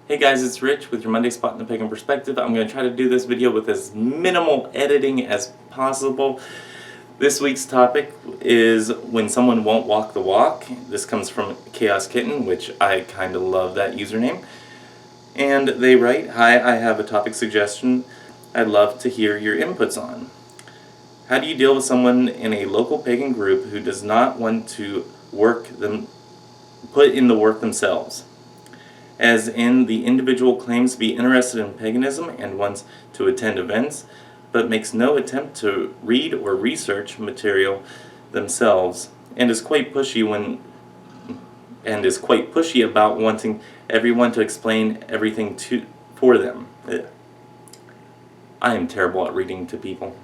Hey guys, it's Rich with your Monday Spot in the Pagan Perspective. I'm going to try to do this video with as minimal editing as possible. This week's topic is when someone won't walk the walk. This comes from Chaoskittenxo, which I kind of love that username. And they write, "Hi, I have a topic suggestion I'd love to hear your inputs on. How do you deal with someone in a local pagan group who does not want to put in the work themselves? As in, the individual claims to be interested in paganism and wants to attend events, but makes no attempt to read or research material themselves, and is quite pushy about wanting everyone to explain everything for them." I am terrible at reading to people.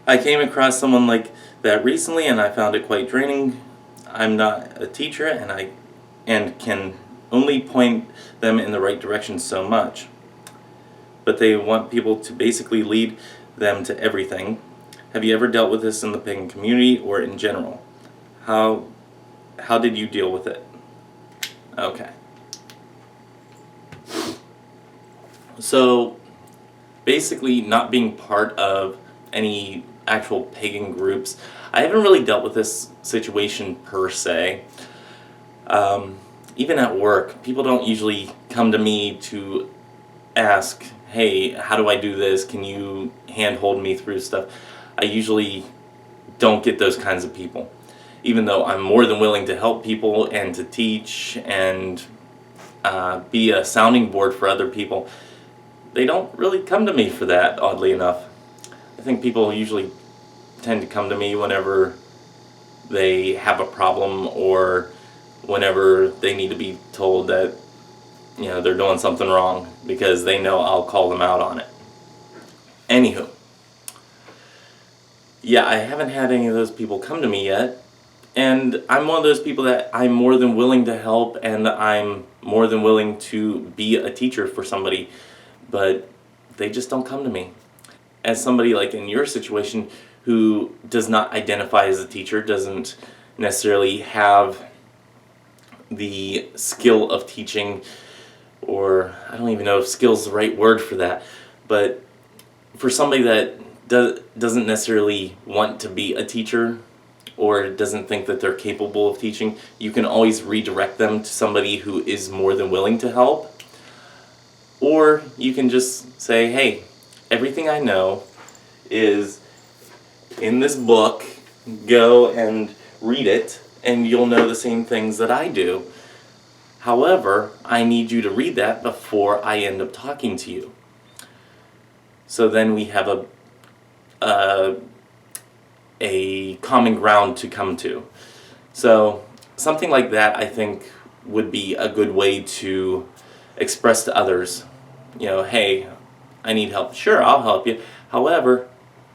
I came across someone like that recently, and I found it quite draining. I'm not a teacher, and can only point them in the right direction so much. But they want people to basically lead them to everything. Have you ever dealt with this in the pagan community or in general? How did you deal with it? Okay. So basically, not being part of any actual pagan groups, I haven't really dealt with this situation per se. Even at work, people don't usually come to me to ask, "Hey, how do I do this? Can you handhold me through stuff?" I usually don't get those kinds of people. Even though I'm more than willing to help people and to teach and be a sounding board for other people, they don't really come to me for that, oddly enough. I think people usually tend to come to me whenever they have a problem or whenever they need to be told that they're doing something wrong, because they know I'll call them out on it. Anywho, yeah, I haven't had any of those people come to me yet, and I'm one of those people that I'm more than willing to help, and I'm more than willing to be a teacher for somebody, but they just don't come to me. As somebody like in your situation who does not identify as a teacher, doesn't necessarily have the skill of teaching, or I don't even know if skill is the right word for that, but for somebody that doesn't necessarily want to be a teacher or doesn't think that they're capable of teaching, you can always redirect them to somebody who is more than willing to help. Or you can just say, "Hey, everything I know is in this book, go and read it, and you'll know the same things that I do. However, I need you to read that before I end up talking to you." So then we have a common ground to come to. So something like that, I think, would be a good way to express to others, "Hey, I need help. Sure, I'll help you. However,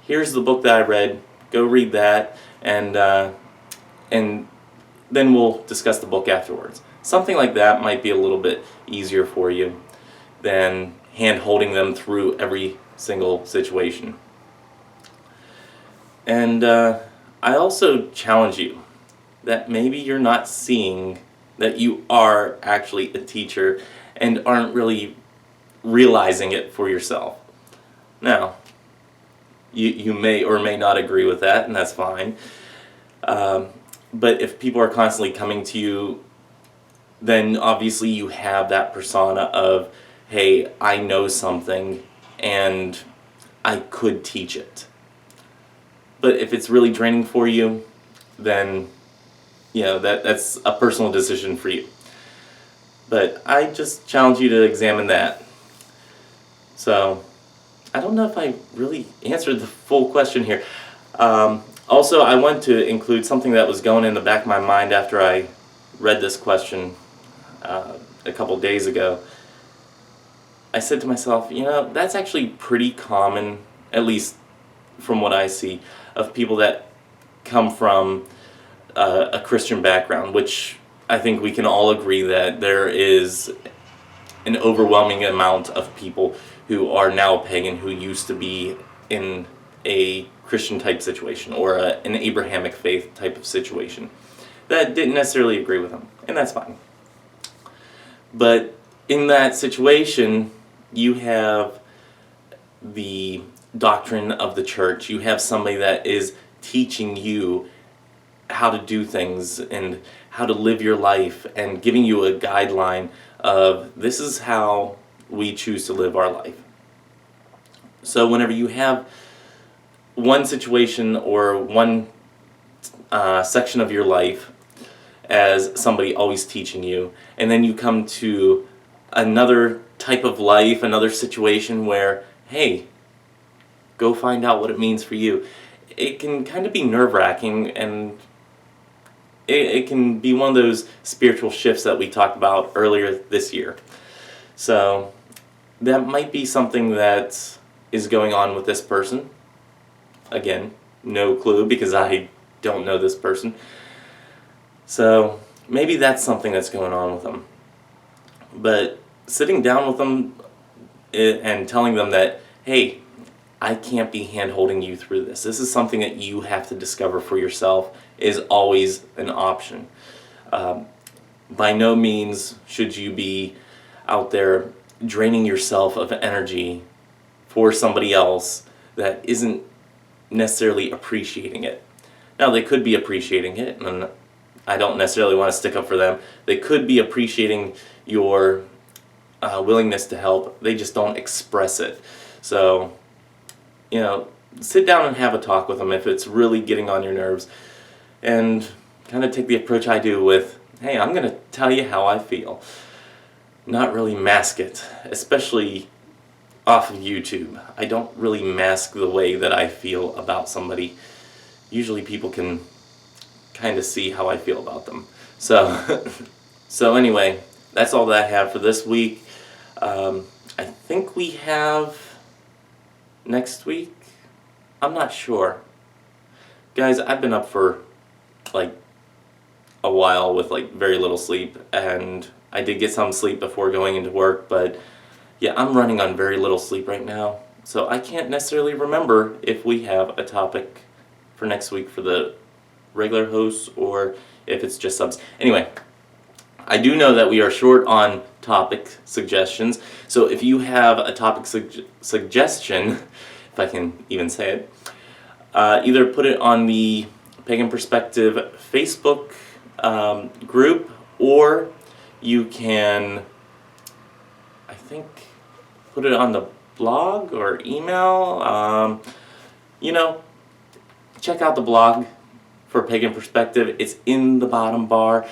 here's the book that I read. Go read that, and then we'll discuss the book afterwards." Something like that might be a little bit easier for you than hand-holding them through every single situation. And I also challenge you that maybe you're not seeing that you are actually a teacher and aren't really realizing it for yourself. Now, you may or may not agree with that, and that's fine. But if people are constantly coming to you, then obviously you have that persona of, "Hey, I know something and I could teach it." But if it's really draining for you, then that's a personal decision for you. But I just challenge you to examine that. So I don't know if I really answered the full question here. Also, I want to include something that was going in the back of my mind after I read this question a couple days ago. I said to myself, that's actually pretty common, at least from what I see, of people that come from a Christian background, which I think we can all agree that there is an overwhelming amount of people who are now pagan who used to be in a Christian type situation or an Abrahamic faith type of situation that didn't necessarily agree with them, and that's fine. But in that situation, you have the doctrine of the church. You have somebody that is teaching you how to do things and how to live your life and giving you a guideline of this is how we choose to live our life. So whenever you have one situation or one section of your life as somebody always teaching you, and then you come to another type of life, another situation where, hey, go find out what it means for you. It can kind of be nerve-wracking, and it can be one of those spiritual shifts that we talked about earlier this year. So that might be something that is going on with this person. Again, no clue because I don't know this person. So maybe that's something that's going on with them. But sitting down with them and telling them that, hey, I can't be hand-holding you through this. This is something that you have to discover for yourself is always an option. By no means should you be out there draining yourself of energy for somebody else that isn't necessarily appreciating it. Now, they could be appreciating it, and I don't necessarily want to stick up for them. They could be appreciating your willingness to help. They just don't express it. So, sit down and have a talk with them if it's really getting on your nerves, and kind of take the approach I do with, hey, I'm going to tell you how I feel. Not really mask it, especially off of YouTube. I don't really mask the way that I feel about somebody. Usually people can kind of see how I feel about them. So anyway, that's all that I have for this week. I think we have next week. I'm not sure. Guys, I've been up for like a while with like very little sleep, and I did get some sleep before going into work, but yeah, I'm running on very little sleep right now, so I can't necessarily remember if we have a topic for next week for the regular hosts or if it's just subs. Anyway, I do know that we are short on topic suggestions, so if you have a topic suggestion, if I can even say it, either put it on the Pagan Perspective Facebook group, or you can, I think, put it on the blog or email. Check out the blog for Pagan Perspective. It's in the bottom bar.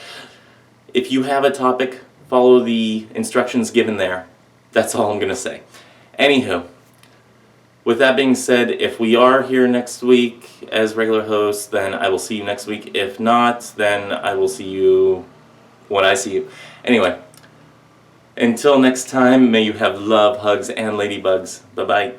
If you have a topic, follow the instructions given there. That's all I'm going to say. Anywho, with that being said, if we are here next week as regular hosts, then I will see you next week. If not, then I will see you when I see you. Anyway, until next time, may you have love, hugs, and ladybugs. Bye-bye.